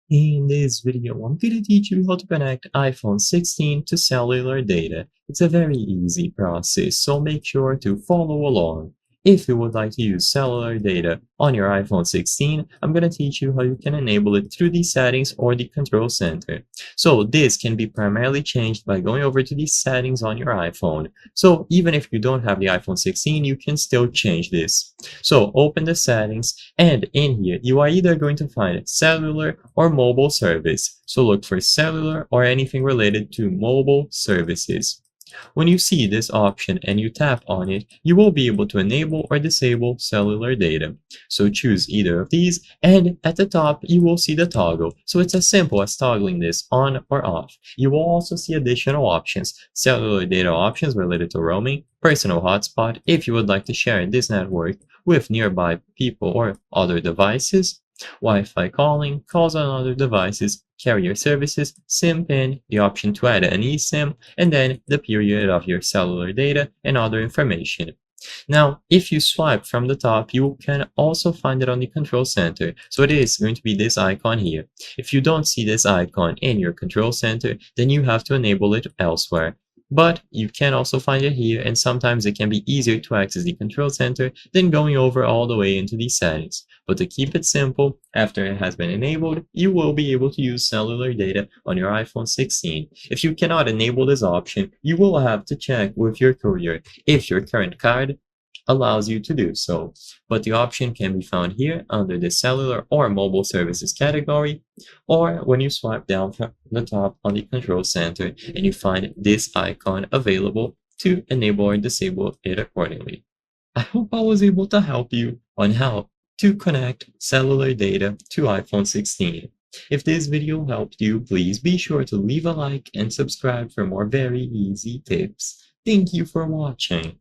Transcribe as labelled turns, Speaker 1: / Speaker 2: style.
Speaker 1: In this video, I'm going to teach you how to connect iPhone 16 to cellular data. It's a very easy process, so make sure to follow along. If you would like to use cellular data on your iPhone 16, I'm going to teach you how you can enable it through the settings or the control center. So this can be primarily changed by going over to the settings on your iPhone. So even if you don't have the iPhone 16, you can still change this. So open the settings, and in here, you are either going to find cellular or mobile service. So look for cellular or anything related to mobile services. When you see this option and you tap on it, you will be able to enable or disable cellular data. So choose either of these, and at the top, you will see the toggle. So it's as simple as toggling this on or off. You will also see additional options: cellular data options related to roaming, personal hotspot if you would like to share this network with nearby people or other devices, Wi-Fi calling, calls on other devices, carrier services, SIM pin, the option to add an eSIM, and then the period of your cellular data and other information. Now, if you swipe from the top, you can also find it on the control center. So it is going to be this icon here. If you don't see this icon in your control center, then you have to enable it elsewhere. But you can also find it here, and sometimes it can be easier to access the control center than going over all the way into the settings. But to keep it simple, after it has been enabled, you will be able to use cellular data on your iPhone 16. If you cannot enable this option, you will have to check with your courier if your current card allows you to do so. But the option can be found here under the cellular or mobile services category, or when you swipe down from the top on the control center and you find this icon available to enable or disable it accordingly. I hope I was able to help you on how to connect cellular data to iPhone 16. If this video helped you, please be sure to leave a like and subscribe for more very easy tips. Thank you for watching.